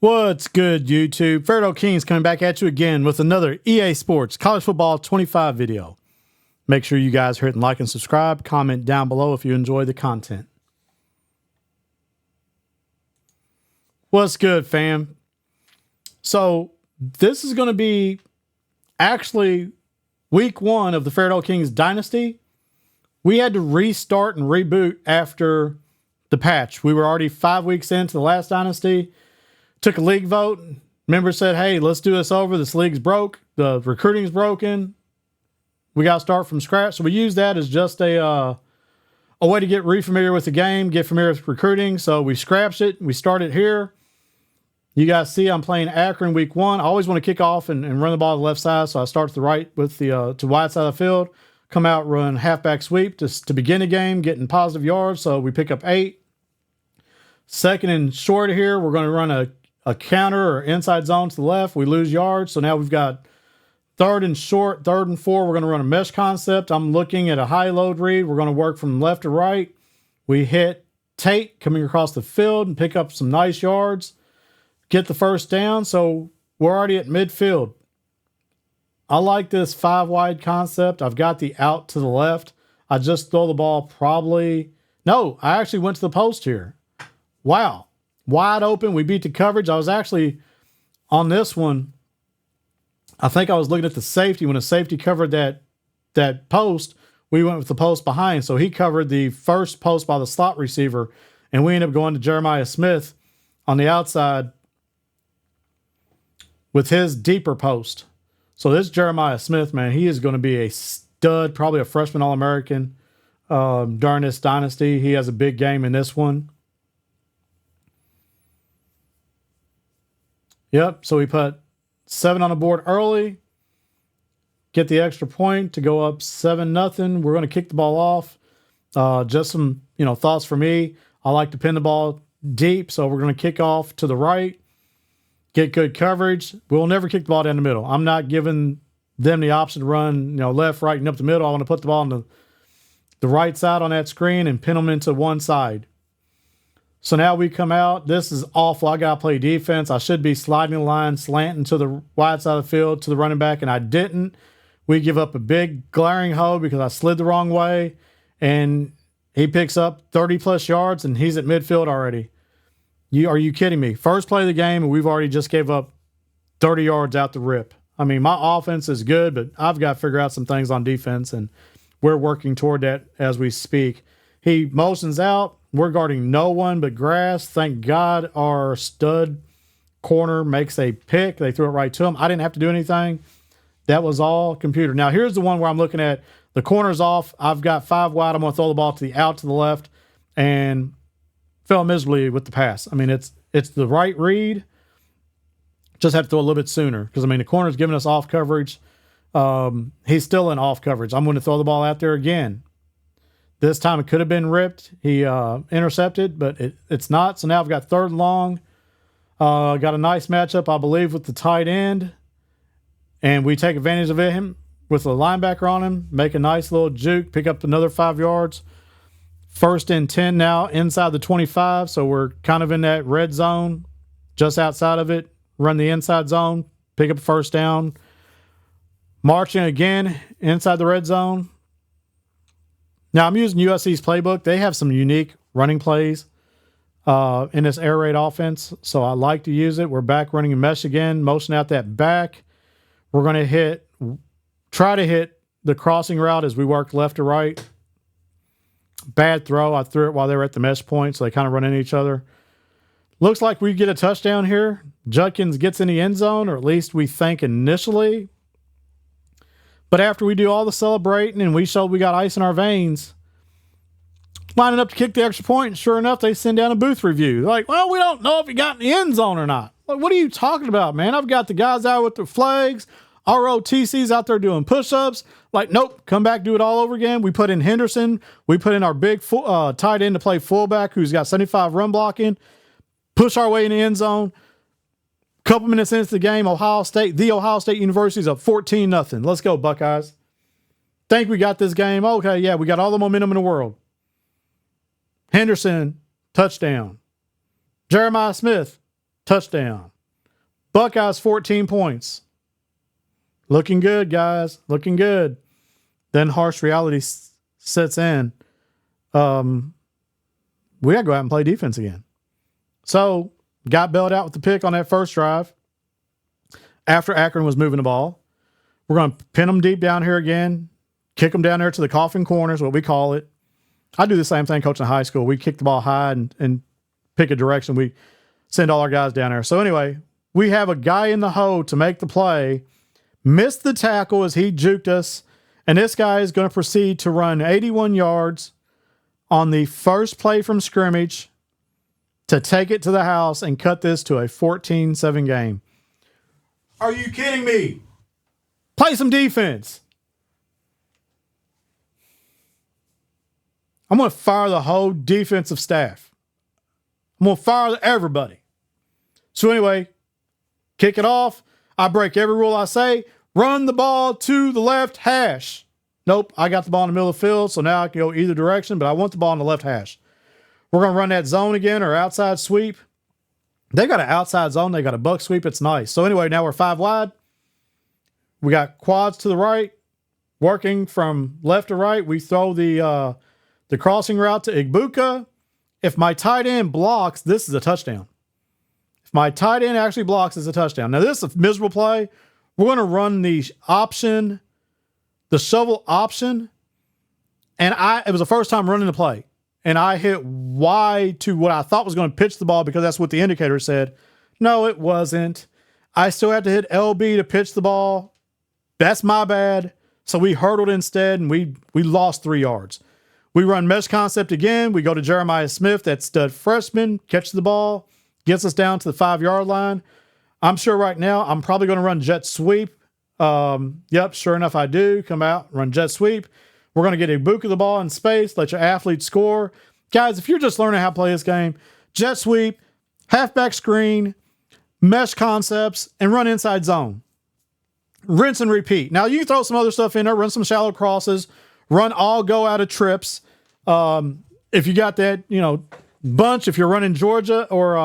What's good, YouTube? FAIRDALE Kings coming back at you again with another EA Sports College Football 25 video. Make sure you guys are hitting like and subscribe. Comment down below if you enjoy the content. What's good, fam? So this is going to be actually week one of the FAIRDALE Kings Dynasty. We had to restart and reboot after the patch. We were already 5 weeks into the last Dynasty. Took a league vote. Members said, hey, let's do this over. This league's broke. The recruiting's broken. We got to start from scratch. So we used that as just a way to get re-familiar with the game, get familiar with recruiting. So we scratched it. We started here. You guys see I'm playing Akron week one. I always want to kick off and run the ball to the left side. So I start to the right with the to wide side of the field. Come out, run halfback sweep to begin the game, getting positive yards. So we pick up 8. Second and short here, we're going to run a counter or inside zone to the left. We lose yards. So now we've got third and short, 3rd and 4. We're going to run a mesh concept. I'm looking at a high load read. We're going to work from left to right. We hit Tate coming across the field and pick up some nice yards. Get the first down. So we're already at midfield. I like this 5 wide concept. I've got the out to the left. I just throw the ball probably. No, I actually went to the post here. Wow. Wide open. We beat the coverage. I was actually on this one. I think I was looking at the safety. When a safety covered that post, we went with the post behind. So he covered the first post by the slot receiver, and we ended up going to Jeremiah Smith on the outside with his deeper post. So this Jeremiah Smith, man, he is going to be a stud, probably a freshman All-American during this Dynasty. He has a big game in this one. Yep, so we put 7 on the board early, get the extra point to go up 7-0. We're going to kick the ball off. Just some, thoughts for me. I like to pin the ball deep, so we're going to kick off to the right, get good coverage. We'll never kick the ball down the middle. I'm not giving them the option to run, left, right, and up the middle. I want to put the ball on the right side on that screen and pin them into one side. So now we come out. This is awful. I got to play defense. I should be sliding the line, slanting to the wide side of the field to the running back, and I didn't. We give up a big glaring hole because I slid the wrong way, and he picks up 30-plus yards, and he's at midfield already. Are you kidding me? First play of the game, and we've already just gave up 30 yards out the rip. I mean, my offense is good, but I've got to figure out some things on defense, and we're working toward that as we speak. He motions out. We're guarding no one but grass. Thank God our stud corner makes a pick. They threw it right to him. I didn't have to do anything. That was all computer. Now, here's the one where I'm looking at. The corner's off. I've got 5 wide. I'm going to throw the ball to the left, and fell miserably with the pass. I mean, it's the right read. Just have to throw a little bit sooner because, the corner's giving us off coverage. He's still in off coverage. I'm going to throw the ball out there again. This time it could have been ripped. He intercepted, but it's not. So now I've got 3rd and long. Got a nice matchup, I believe, with the tight end. And we take advantage of him with a linebacker on him. Make a nice little juke. Pick up another 5 yards. 1st and 10 now inside the 25. So we're kind of in that red zone. Just outside of it. Run the inside zone. Pick up a 1st down. Marching again inside the red zone. Now, I'm using USC's playbook. They have some unique running plays in this air raid offense, so I like to use it. We're back running a mesh again, motion out that back. We're going to try to hit the crossing route as we work left to right. Bad throw. I threw it while they were at the mesh point, so they kind of run into each other. Looks like we get a touchdown here. Judkins gets in the end zone, or at least we think initially. But after we do all the celebrating and we showed we got ice in our veins, lining up to kick the extra point, and sure enough, they send down a booth review. They're like, well, we don't know if he got in the end zone or not. Like, what are you talking about, man? I've got the guys out with the flags, ROTCs out there doing push-ups. Like, nope, come back, do it all over again. We put in Henderson. We put in our big tight end to play fullback who's got 75 run blocking. Push our way in the end zone. Couple minutes into the game, the Ohio State University is up 14-0. Let's go, Buckeyes. Think we got this game? Okay, yeah, we got all the momentum in the world. Henderson, touchdown. Jeremiah Smith, touchdown. Buckeyes 14 points. Looking good, guys. Looking good. Then harsh reality sets in. We got to go out and play defense again. So, got bailed out with the pick on that first drive after Akron was moving the ball. We're going to pin them deep down here again, kick them down there to the coffin corners, what we call it. I do the same thing coaching high school. We kick the ball high and pick a direction. We send all our guys down there. So anyway, we have a guy in the hole to make the play, missed the tackle as he juked us, and this guy is going to proceed to run 81 yards on the first play from scrimmage to take it to the house and cut this to a 14-7 game. Are you kidding me? Play some defense. I'm going to fire the whole defensive staff. I'm going to fire everybody. So anyway, kick it off. I break every rule I say. Run the ball to the left hash. Nope, I got the ball in the middle of the field, so now I can go either direction, but I want the ball in the left hash. We're going to run that zone again, or outside sweep. They got an outside zone. They got a buck sweep. It's nice. So anyway, now we're 5 wide. We got quads to the right, working from left to right. We throw the crossing route to Igbuka. If my tight end blocks, this is a touchdown. If my tight end actually blocks, it's a touchdown. Now, this is a miserable play. We're going to run the option, the shovel option. And it was the first time running the play. And I hit Y to what I thought was going to pitch the ball because that's what the indicator said. No, it wasn't. I still have to hit LB to pitch the ball. That's my bad. So we hurdled instead, and we lost 3 yards. We run mesh concept again. We go to Jeremiah Smith, that stud freshman, catches the ball, gets us down to the 5-yard line. I'm sure right now I'm probably going to run jet sweep. Yep, sure enough, I do. Come out, run jet sweep. We're going to get a book of the ball in space, let your athlete score. Guys, if you're just learning how to play this game, jet sweep, halfback screen, mesh concepts, and run inside zone. Rinse and repeat. Now, you can throw some other stuff in there, run some shallow crosses, run all go out of trips. If you got that, bunch, if you're running Georgia or,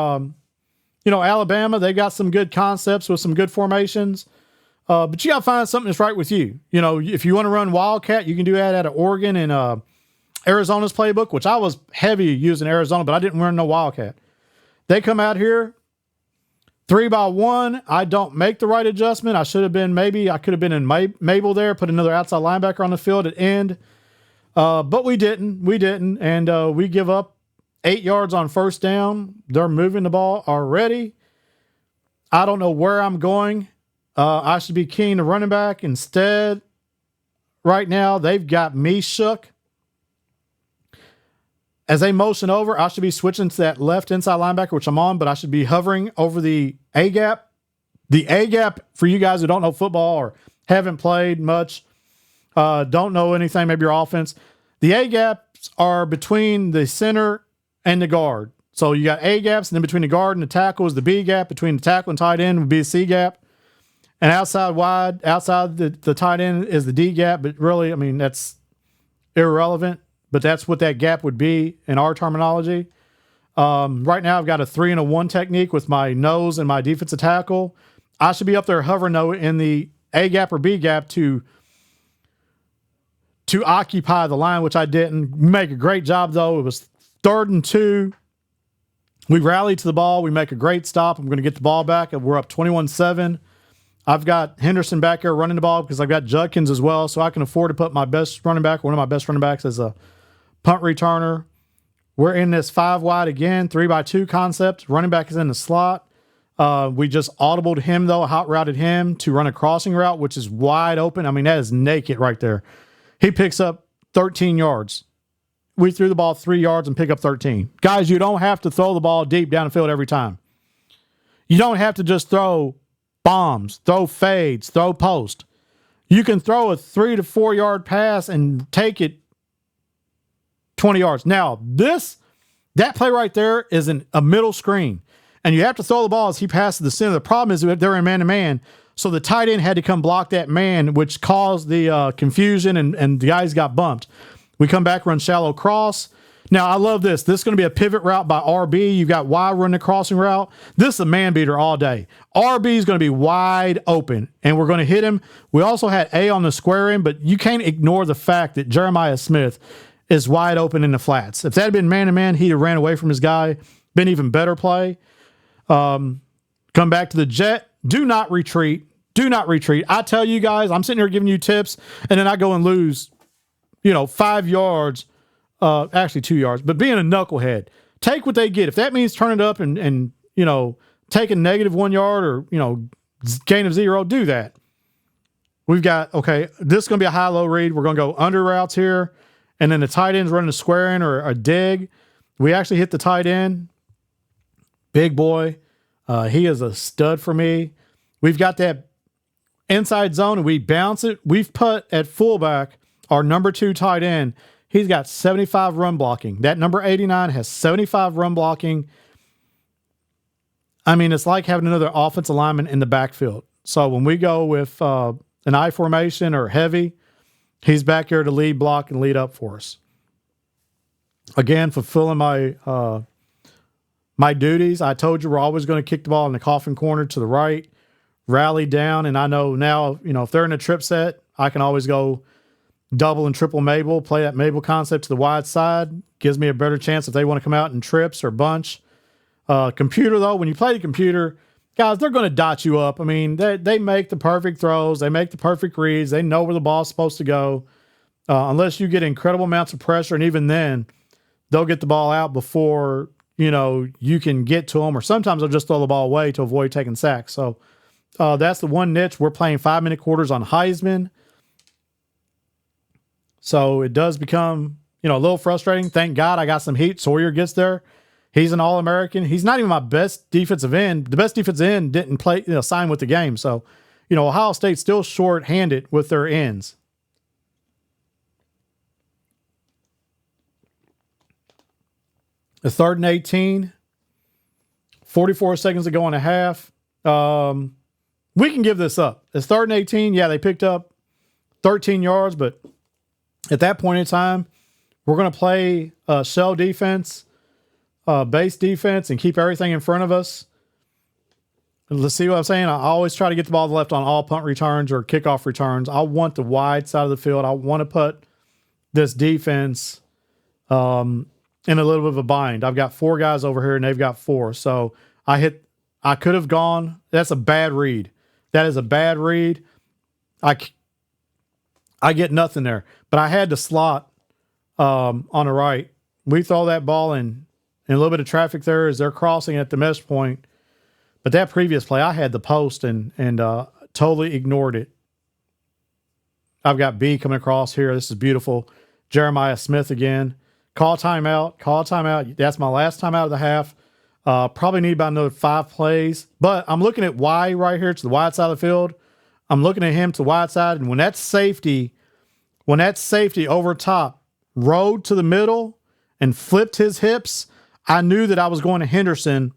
Alabama, they got some good concepts with some good formations. But you got to find something that's right with you. If you want to run Wildcat, you can do that out of Oregon and Arizona's playbook, which I was heavy using Arizona, but I didn't run no Wildcat. They come out here 3-by-1. I don't make the right adjustment. I could have been in Mabel there, put another outside linebacker on the field at end. But we didn't. And we give up 8 yards on first down. They're moving the ball already. I don't know where I'm going. I should be keying the running back. Instead, right now, they've got me shook. As they motion over, I should be switching to that left inside linebacker, which I'm on, but I should be hovering over the A-gap. The A-gap, for you guys who don't know football or haven't played much, don't know anything, maybe your offense, the A-gaps are between the center and the guard. So you got A-gaps, and then between the guard and the tackle is the B-gap. Between the tackle and tight end would be the C-gap. And outside the tight end is the D-gap, but really, that's irrelevant. But that's what that gap would be in our terminology. Right now, I've got a 3 and a 1 technique with my nose and my defensive tackle. I should be up there hovering though in the A gap or B gap to occupy the line, which I didn't. Make a great job though. It was 3rd and 2. We rallied to the ball. We make a great stop. I'm going to get the ball back. We're up 21-7. I've got Henderson back there running the ball because I've got Judkins as well, so I can afford to put my best running back, one of my best running backs, as a punt returner. We're in this 5 wide again, 3-by-2 concept. Running back is in the slot. We just audibled him, though, hot routed him to run a crossing route, which is wide open. That is naked right there. He picks up 13 yards. We threw the ball 3 yards and pick up 13. Guys, you don't have to throw the ball deep down the field every time. You don't have to just throw bombs, throw fades, throw post. You can throw a 3 to 4 yard pass and take it 20 yards. Now, that play right there is a middle screen, and you have to throw the ball as he passes the center. The problem is they're in man-to-man, so the tight end had to come block that man, which caused the confusion, and the guys got bumped. We come back, run shallow cross Now, I love this. This is going to be a pivot route by RB. You've got Y running the crossing route. This is a man beater all day. RB is going to be wide open, and we're going to hit him. We also had A on the square end, but you can't ignore the fact that Jeremiah Smith is wide open in the flats. If that had been man-to-man, he'd have ran away from his guy. Been even better play. Come back to the jet. Do not retreat. Do not retreat. I tell you guys, I'm sitting here giving you tips, and then I go and lose, 5 yards. Actually 2 yards, but being a knucklehead, take what they get. If that means turn it up and take a negative 1 yard or, gain of 0, do that. We've got, okay, this is going to be a high-low read. We're going to go under routes here, and then the tight end's running a square in or a dig. We actually hit the tight end. Big boy. He is a stud for me. We've got that inside zone, and we bounce it. We've put at fullback our number 2 tight end. He's got 75 run blocking. That number 89 has 75 run blocking. I mean, it's like having another offensive lineman in the backfield. So when we go with an I formation or heavy, he's back here to lead block and lead up for us. Again, fulfilling my my duties. I told you we're always going to kick the ball in the coffin corner to the right, rally down, and I know now, if they're in a trip set, I can always go double and triple Mabel, play that Mabel concept to the wide side. Gives me a better chance if they want to come out in trips or bunch. Computer, though, when you play the computer, guys, they're going to dot you up. I mean, they make the perfect throws. They make the perfect reads. They know where the ball's supposed to go. Unless you get incredible amounts of pressure, and even then, they'll get the ball out before, you can get to them. Or sometimes they'll just throw the ball away to avoid taking sacks. So that's the one niche. We're playing 5-minute quarters on Heisman. So it does become, a little frustrating. Thank God I got some heat. Sawyer gets there. He's an All-American. He's not even my best defensive end. The best defensive end didn't play, sign with the game. So, Ohio State's still short-handed with their ends. The 3rd and 18, 44 seconds to go in a half. We can give this up. It's 3rd and 18. Yeah, they picked up 13 yards, but at that point in time, we're going to play shell defense, base defense, and keep everything in front of us. Let's see what I'm saying. I always try to get the ball to the left on all punt returns or kickoff returns. I want the wide side of the field. I want to put this defense in a little bit of a bind. I've got 4 guys over here, and they've got 4. So I could have gone. That's a bad read. That is a bad read. I get nothing there. But I had the slot on the right. We throw that ball in a little bit of traffic there as they're crossing at the mesh point. But that previous play, I had the post and totally ignored it. I've got B coming across here. This is beautiful. Jeremiah Smith again. Call timeout. Call timeout. That's my last timeout of the half. Probably need about another 5 plays. But I'm looking at Y right here to the wide side of the field. I'm looking at him to the wide side. And when that safety over top rode to the middle and flipped his hips, I knew that I was going to Henderson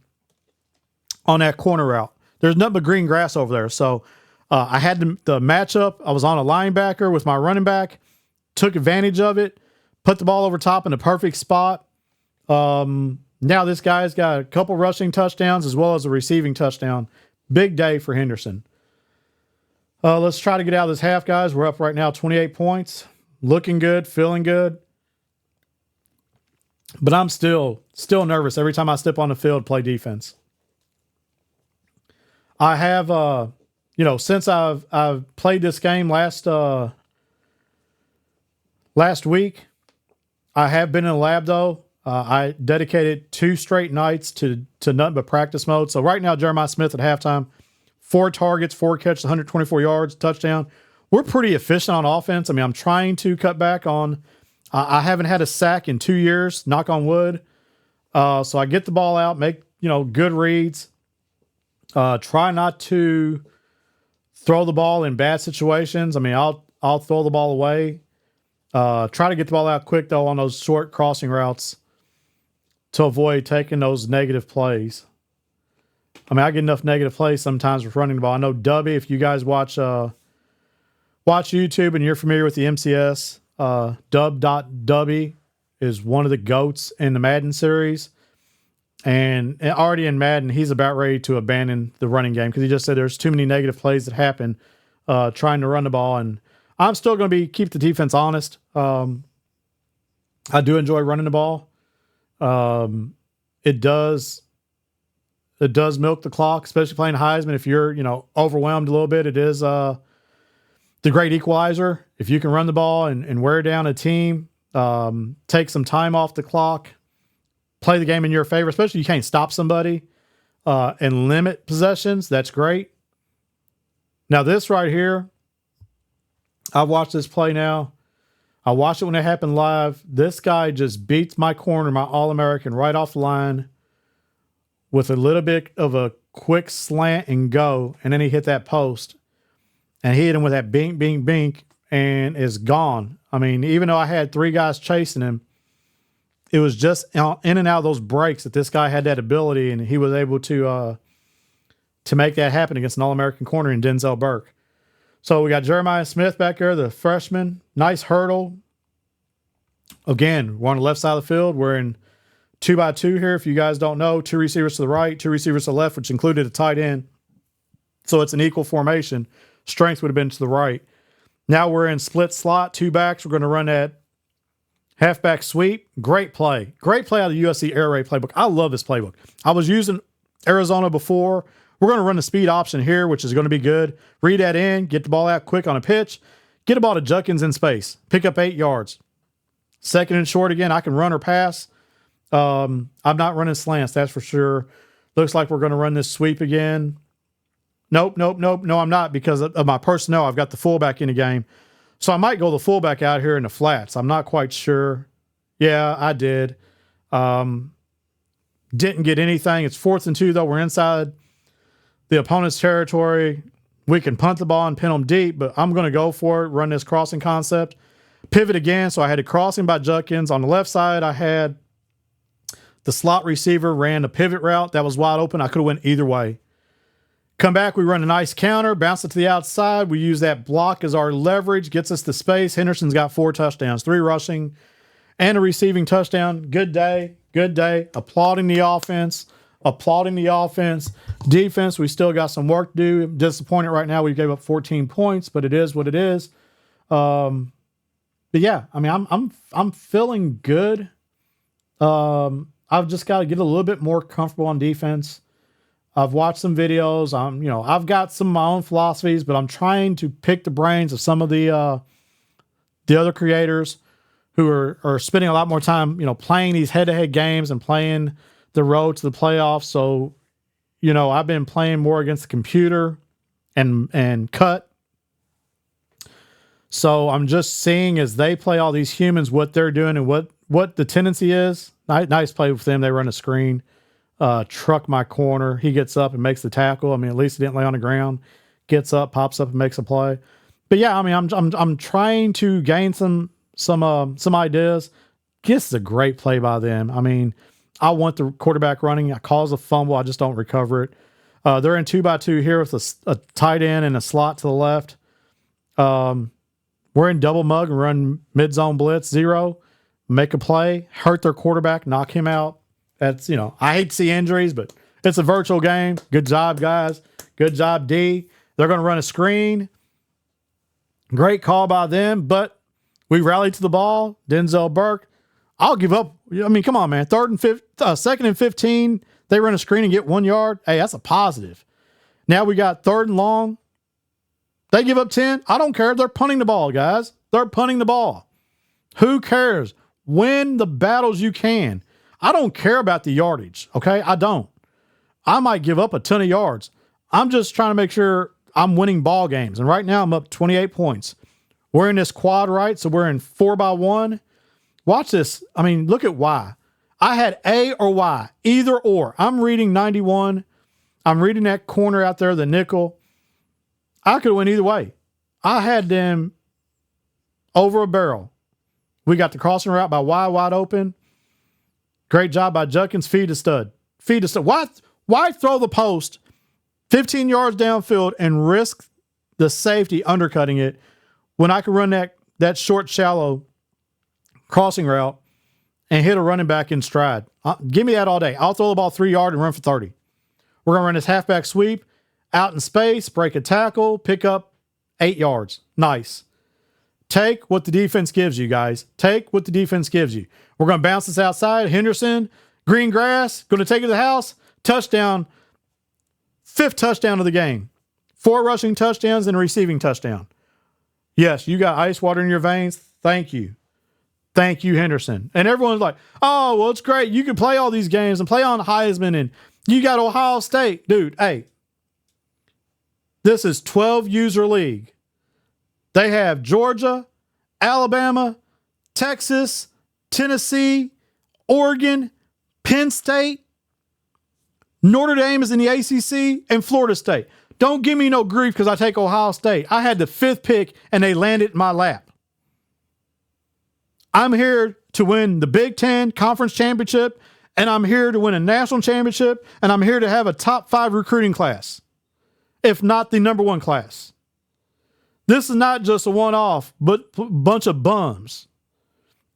on that corner route. There's nothing but green grass over there. So I had the matchup. I was on a linebacker with my running back, took advantage of it, put the ball over top in the perfect spot. Now this guy's got a couple rushing touchdowns as well as a receiving touchdown. Big day for Henderson. Let's try to get out of this half, guys. We're up right now 28 points. Looking good, feeling good. But I'm still nervous every time I step on the field, play defense. I have, since I've played this game last week, I have been in the lab though. I dedicated 2 straight nights to nothing but practice mode. So right now, Jeremiah Smith at halftime, 4 targets, 4 catches, 124 yards, touchdown. We're pretty efficient on offense. I mean, I'm trying to cut back on. I haven't had a sack in 2 years, knock on wood. So I get the ball out, make, good reads. Try not to throw the ball in bad situations. I mean, I'll throw the ball away. Try to get the ball out quick, though, on those short crossing routes to avoid taking those negative plays. I mean, I get enough negative plays sometimes with running the ball. I know Dubby, if you guys watch YouTube and you're familiar with the MCS, dub.dubby, is one of the GOATs in the Madden series. And already in Madden, he's about ready to abandon the running game because he just said there's too many negative plays that happen trying to run the ball. And I'm still going to keep the defense honest. I do enjoy running the ball. It does milk the clock, especially playing Heisman. If you're, overwhelmed a little bit, it is the great equalizer. If you can run the ball and wear down a team, take some time off the clock, play the game in your favor, especially if you can't stop somebody and limit possessions, that's great. Now this right here, I've watched this play now. I watched it when it happened live. This guy just beats my corner, my All-American, right off the line with a little bit of a quick slant and go, and then he hit that post. And he hit him with that bink, bink, bink, and is gone. I mean, even though I had 3 guys chasing him, it was just in and out of those breaks that this guy had that ability, and he was able to make that happen against an All-American corner in Denzel Burke. So we got Jeremiah Smith back there, the freshman. Nice hurdle. Again, we're on the left side of the field. We're in 2-by-2 here. If you guys don't know, 2 receivers to the right, 2 receivers to the left, which included a tight end. So it's an equal formation. Strength would have been to the right. Now we're in split slot, 2 backs. We're going to run that halfback sweep. Great play. Great play out of the USC Air Raid playbook. I love this playbook. I was using Arizona before. We're going to run the speed option here, which is going to be good. Read that in, get the ball out quick on a pitch, get the ball to Judkins in space, pick up 8 yards. Second and short again, I can run or pass. I'm not running slants, that's for sure. Looks like we're going to run this sweep again. Nope. No, I'm not because of my personnel. I've got the fullback in the game. So I might go the fullback out here in the flats. I'm not quite sure. Yeah, I did. Didn't get anything. It's 4th and 2, though. We're inside the opponent's territory. We can punt the ball and pin them deep, but I'm going to go for it, run this crossing concept. Pivot again, so I had a crossing by Judkins. On the left side, I had the slot receiver ran the pivot route. That was wide open. I could have went either way. Come back, we run a nice counter, bounce it to the outside. We use that block as our leverage, gets us to space. Henderson's got 4 touchdowns, 3 rushing and a receiving touchdown. Good day. Applauding the offense. Defense, we still got some work to do. Disappointed right now. We gave up 14 points, but it is what it is. But yeah, I mean, I'm feeling good. I've just got to get a little bit more comfortable on defense. I've watched some videos. I've got some of my own philosophies, but I'm trying to pick the brains of some of the other creators who are spending a lot more time, playing these head-to-head games and playing the road to the playoffs. So, I've been playing more against the computer and cut. So I'm just seeing as they play all these humans, what they're doing and what the tendency is. Nice play with them. They run a screen, truck my corner. He gets up and makes the tackle. I mean, at least he didn't lay on the ground. Gets up, pops up and makes a play. But yeah, I mean, I'm trying to gain some ideas. This is a great play by them. I mean, I want the quarterback running. I cause a fumble. I just don't recover it. They're in 2-by-2 here with a tight end and a slot to the left. We're in double mug and run mid-zone blitz, 0. Make a play, hurt their quarterback, knock him out. That's, I hate to see injuries, but it's a virtual game. Good job, guys. Good job, D. They're going to run a screen. Great call by them, but we rallied to the ball. Denzel Burke. I'll give up. I mean, come on, man. 2nd and 15. They run a screen and get 1 yard. Hey, that's a positive. Now we got 3rd and long. They give up 10. I don't care. They're punting the ball, guys. They're punting the ball. Who cares? Win the battles you can. I don't care about the yardage, okay? I don't. I might give up a ton of yards. I'm just trying to make sure I'm winning ball games. And right now I'm up 28 points. We're in this quad right, so we're in 4-by-1. Watch this. I mean, look at Y. I had A or Y, either or. I'm reading 91. I'm reading that corner out there, the nickel. I could have went either way. I had them over a barrel. We got the crossing route by Y wide open. Great job by Judkins. Feed to stud. Why throw the post 15 yards downfield and risk the safety undercutting it when I could run that short, shallow crossing route and hit a running back in stride. Give me that all day. I'll throw the ball 3 yards and run for 30. We're going to run this halfback sweep, out in space, break a tackle, pick up 8 yards. Nice. Take what the defense gives you, guys. Take what the defense gives you. We're going to bounce this outside. Henderson, green grass, going to take it to the house. Touchdown. 5th touchdown of the game. 4 rushing touchdowns and a receiving touchdown. Yes, you got ice water in your veins. Thank you. Thank you, Henderson. And everyone's like, oh, well, it's great. You can play all these games and play on Heisman, and you got Ohio State. Dude, hey, this is 12-user league. They have Georgia, Alabama, Texas, Tennessee, Oregon, Penn State, Notre Dame is in the ACC, and Florida State. Don't give me no grief because I take Ohio State. I had the 5th pick, and they landed in my lap. I'm here to win the Big Ten Conference Championship, and I'm here to win a national championship, and I'm here to have a top 5 recruiting class, if not the #1 class. This is not just a one-off, but a bunch of bums.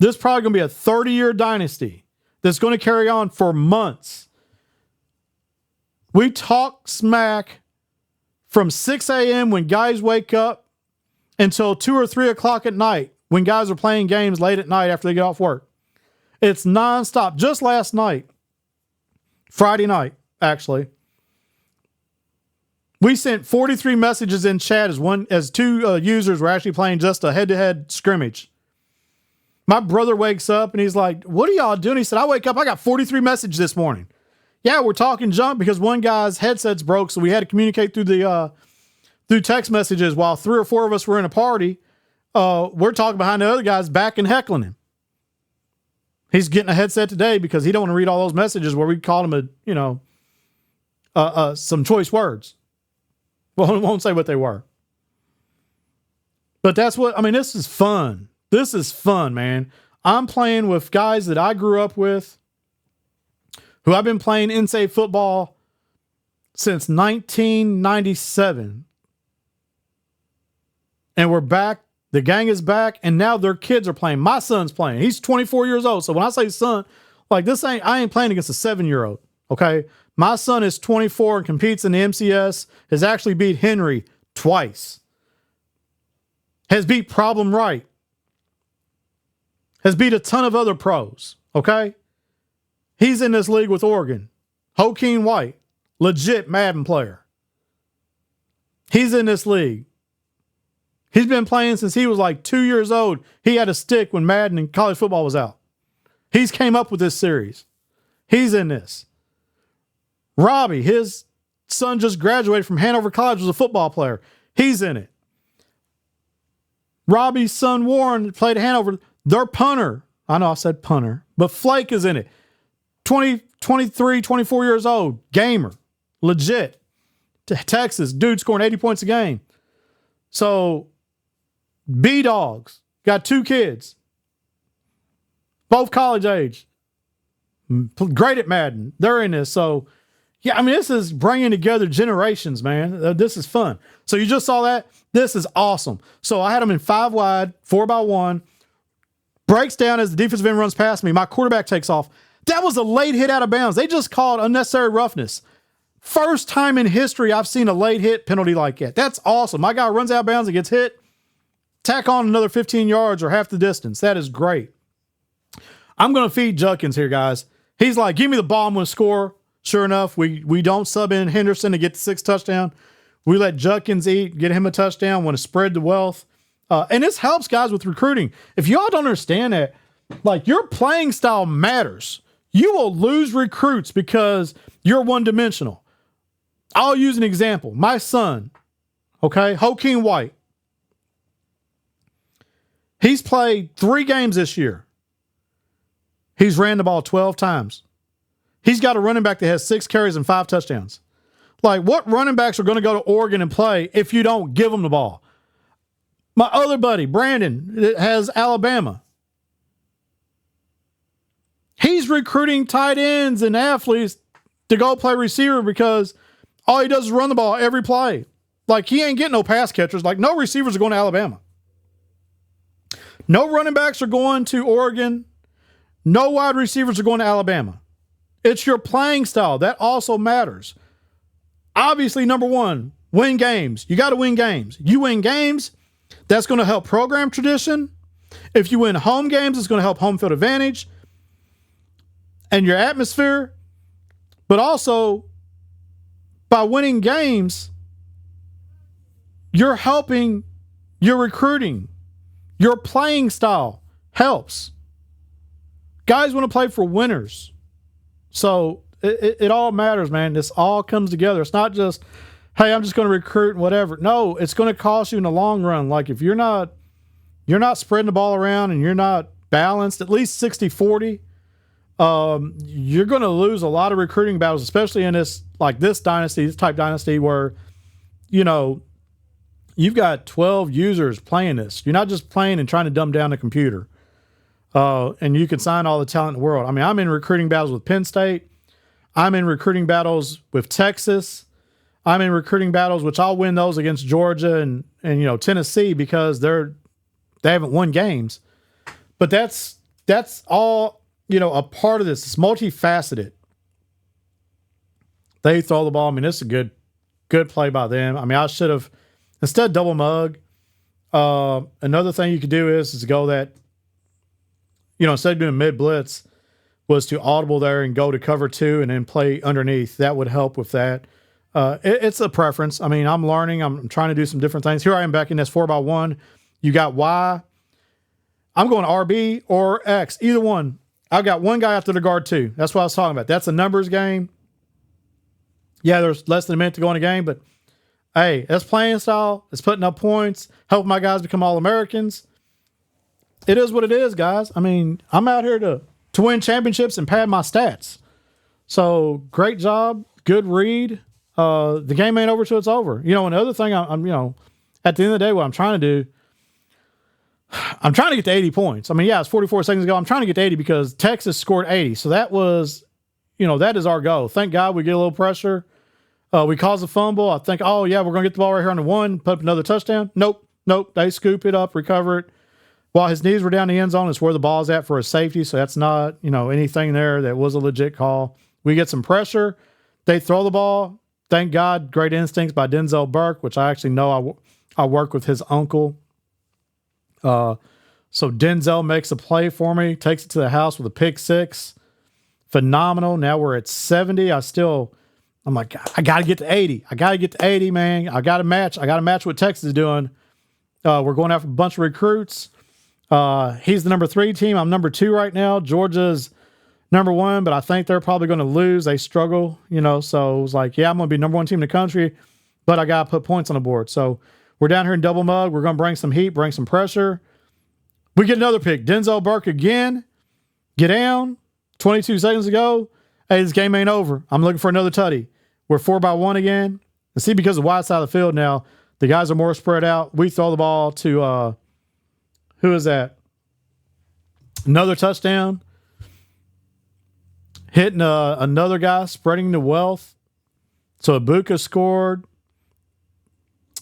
This is probably going to be a 30-year dynasty that's going to carry on for months. We talk smack from 6 a.m. when guys wake up until 2 or 3 o'clock at night when guys are playing games late at night after they get off work. It's nonstop. Just last night, Friday night, actually, we sent 43 messages in chat as 2 users were actually playing just a head-to-head scrimmage. My brother wakes up and he's like, what are y'all doing? He said, I wake up, I got 43 messages this morning. Yeah, we're talking junk because one guy's headset's broke, so we had to communicate through text messages while 3 or 4 of us were in a party. We're talking behind the other guy's back and heckling him. He's getting a headset today because he don't want to read all those messages where we called him some choice words. Well, I won't say what they were. But that's what, I mean, this is fun. This is fun, man. I'm playing with guys that I grew up with, who I've been playing in-state football since 1997. And we're back. The gang is back, and now their kids are playing. My son's playing. He's 24 years old. So when I say son, like I ain't playing against a 7-year-old, okay? My son is 24 and competes in the MCS, has actually beat Henry twice. Has beat Problem Right. Has beat a ton of other pros, okay? He's in this league with Oregon. Hakeem White, legit Madden player. He's in this league. He's been playing since he was like 2 years old. He had a stick when Madden and college football was out. He's came up with this series. He's in this. Robbie, his son just graduated from Hanover College, was a football player. He's in it. Robbie's son Warren played at Hanover. Their punter, I know I said punter, but Flake is in it. 23, 24 years old, gamer, legit. Texas, dude scoring 80 points a game. So, B-Dogs, got 2 kids, both college age, great at Madden. They're in this. So, yeah, I mean, this is bringing together generations, man. This is fun. So you just saw that. This is awesome. So I had them in 5 wide, 4x1, breaks down as the defensive end runs past me. My quarterback takes off. That was a late hit out of bounds. They just called unnecessary roughness. First time in history I've seen a late hit penalty like that. That's awesome. My guy runs out of bounds and gets hit. Tack on another 15 yards or half the distance. That is great. I'm going to feed Judkins here, guys. He's like, give me the ball, I'm going to score. Sure enough, we don't sub in Henderson to get the 6th touchdown. We let Judkins eat, get him a touchdown, want to spread the wealth. And this helps guys with recruiting. If y'all don't understand that, like, your playing style matters. You will lose recruits because you're one-dimensional. I'll use an example. My son, okay, Hakeem White. He's played 3 games this year. He's ran the ball 12 times. He's got a running back that has 6 carries and 5 touchdowns. Like, what running backs are going to go to Oregon and play if you don't give them the ball? My other buddy, Brandon, has Alabama. He's recruiting tight ends and athletes to go play receiver because all he does is run the ball every play. Like, he ain't getting no pass catchers. Like, no receivers are going to Alabama. No running backs are going to Oregon. No wide receivers are going to Alabama. It's your playing style. That also matters. Obviously, number one, win games. You got to win games. You win games, that's going to help program tradition. If you win home games, it's going to help home field advantage and your atmosphere. But also, by winning games, you're helping your recruiting. Your playing style helps. Guys want to play for winners. So it all matters, man. This all comes together. It's not just, hey, I'm just going to recruit and whatever. No, it's going to cost you in the long run. Like if you're not spreading the ball around and you're not balanced, at least 60-40, you're going to lose a lot of recruiting battles, especially in this dynasty, this type dynasty where, you've got 12 users playing this. You're not just playing and trying to dumb down the computer. And you can sign all the talent in the world. I mean, I'm in recruiting battles with Penn State. I'm in recruiting battles with Texas. I'm in recruiting battles, which I'll win those against Georgia and Tennessee because they haven't won games. But that's all, a part of this. It's multifaceted. They throw the ball. I mean, it's a good play by them. I mean, I should have, instead of double mug, another thing you could do is to go that, instead of doing mid blitz, was to audible there and go to cover 2 and then play underneath. That would help with that. It's a preference. I mean, I'm learning. I'm trying to do some different things. Here I am back in this 4x1. You got Y. I'm going RB or X, either one. I've got one guy after the guard 2. That's what I was talking about. That's a numbers game. Yeah, there's less than a minute to go in a game, but hey, that's playing style. It's putting up points, helping my guys become All-Americans. It is what it is, guys. I mean, I'm out here to win championships and pad my stats. So great job. Good read. The game ain't over till it's over. And the other thing I'm at the end of the day, what I'm trying to do, I'm trying to get to 80 points. I mean, yeah, it's 44 seconds ago. I'm trying to get to 80 because Texas scored 80. So that was, that is our goal. Thank God we get a little pressure. We caused a fumble. I think, we're going to get the ball right here on the 1, put up another touchdown. Nope. They scoop it up, recover it. While his knees were down the end zone, it's where the ball's at for a safety. So that's not, anything there that was a legit call. We get some pressure. They throw the ball. Thank God. Great instincts by Denzel Burke, which I actually know I work with his uncle. So Denzel makes a play for me, takes it to the house with a pick 6. Phenomenal. Now we're at 70. I'm like, I got to get to 80. I got to get to 80, man. I got to match what Texas is doing. We're going after a bunch of recruits. He's the number 3 team. I'm number 2 right now. Georgia's number 1, but I think they're probably going to lose. They struggle, so it was like, yeah, I'm going to be number 1 team in the country, but I got to put points on the board. So we're down here in double mug. We're going to bring some heat, bring some pressure. We get another pick. Denzel Burke again. Get down. 22 seconds ago. Hey, this game ain't over. I'm looking for another tutty. We're 4x1 again. And see, because of the wide side of the field now, the guys are more spread out. We throw the ball to, who is that? Another touchdown. Hitting another guy, spreading the wealth. So Ibuka scored.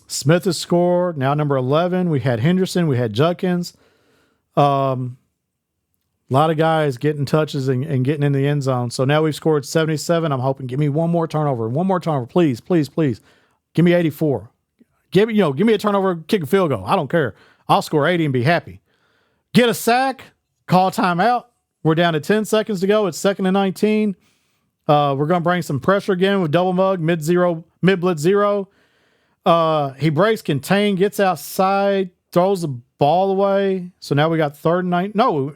Smith has scored. Now number 11. We had Henderson. We had Judkins. A lot of guys getting touches and getting in the end zone. So now we've scored 77. I'm hoping, give me one more turnover. One more turnover, please, please, please. Give me 84. Give me a turnover, kick a field goal. I don't care. I'll score 80 and be happy. Get a sack, call timeout. We're down to 10 seconds to go. It's 2nd and 19. We're going to bring some pressure again with double mug, mid blitz 0. He breaks, contain, gets outside, throws the ball away. So now we got 3rd and 9. No,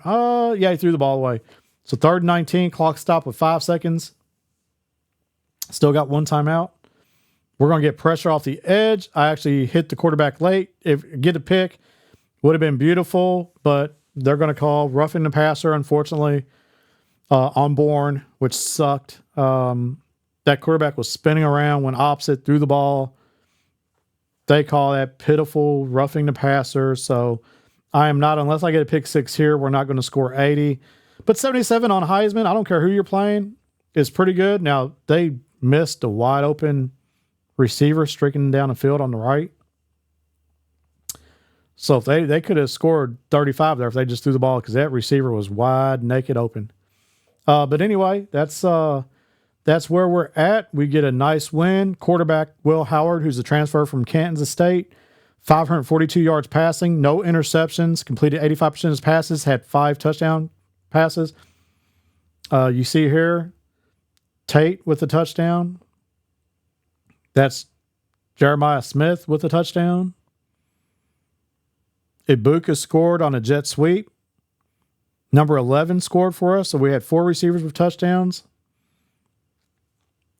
he threw the ball away. So 3rd and 19, clock stop with 5 seconds. Still got 1 timeout. We're going to get pressure off the edge. I actually hit the quarterback late. Get a pick would have been beautiful, but they're going to call roughing the passer, unfortunately, on Bourne, which sucked. That quarterback was spinning around when opposite threw the ball. They call that pitiful roughing the passer. So I am not, unless I get a pick 6 here, we're not going to score 80. But 77 on Heisman, I don't care who you're playing, is pretty good. Now, they missed a wide open receiver streaking down the field on the right. So if they could have scored 35 there if they just threw the ball, because that receiver was wide, naked, open. But anyway, that's where we're at. We get a nice win. Quarterback Will Howard, who's a transfer from Kansas State, 542 yards passing, no interceptions, completed 85% of his passes, had 5 touchdown passes. You see here, Tate with a touchdown. That's Jeremiah Smith with a touchdown. Ibuka scored on a jet sweep. Number 11 scored for us, so we had 4 receivers with touchdowns.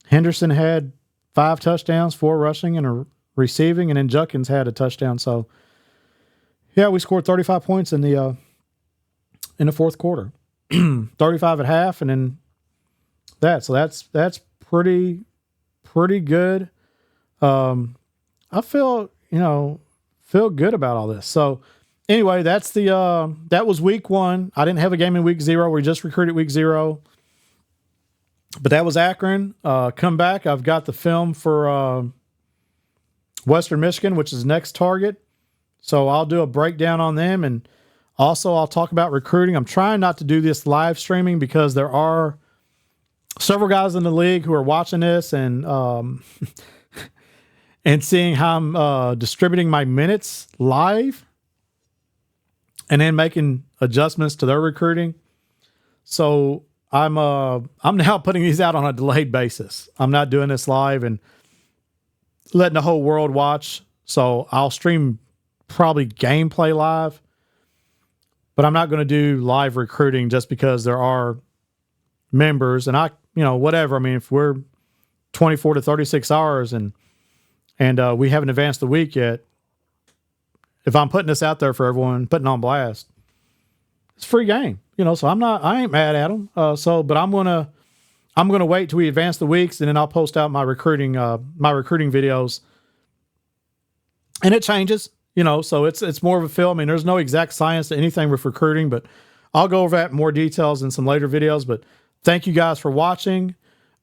Henderson had 5 touchdowns, 4 rushing and a receiving, and then Judkins had a touchdown. So, yeah, we scored 35 points in the fourth quarter, 35 at half, and then that. So that's pretty good. I feel good about all this. So anyway, that's that was week 1. I didn't have a game in week 0. We just recruited week 0. But that was Akron. Come back. I've got the film for Western Michigan, which is next target. So I'll do a breakdown on them. And also I'll talk about recruiting. I'm trying not to do this live streaming because there are several guys in the league who are watching this and and seeing how I'm distributing my minutes live and then making adjustments to their recruiting. So I'm now putting these out on a delayed basis. I'm not doing this live and letting the whole world watch. So I'll stream probably gameplay live, but I'm not going to do live recruiting just because there are members and whatever. I mean, if we're 24 to 36 hours and we haven't advanced the week yet, if I'm putting this out there for everyone, putting on blast, it's a free game, so I ain't mad at them. But I'm going to wait till we advance the weeks, and then I'll post out my recruiting videos, and it changes, so it's more of a feel. I mean, there's no exact science to anything with recruiting, but I'll go over that in more details in some later videos. But thank you guys for watching.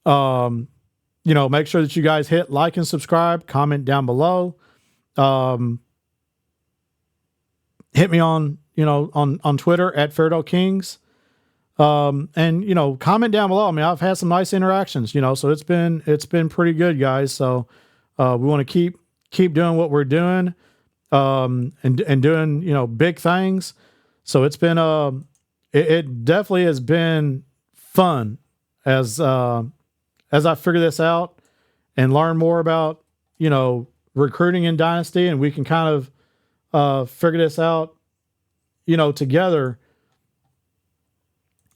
Make sure that you guys hit like and subscribe, comment down below. Hit me on Twitter at FAIRDALE KINGS. And comment down below. I mean, I've had some nice interactions, so it's been pretty good, guys. So we want to keep doing what we're doing, and doing, big things. So it's been it definitely has been fun as I figure this out and learn more about, recruiting in Dynasty, and we can kind of figure this out, together,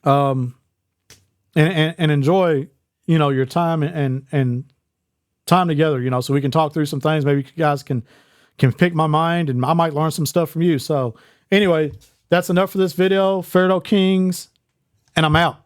and enjoy, your time and time together, so we can talk through some things. Maybe you guys can pick my mind, and I might learn some stuff from you. So anyway, that's enough for this video. FAIRDALE Kings, and I'm out.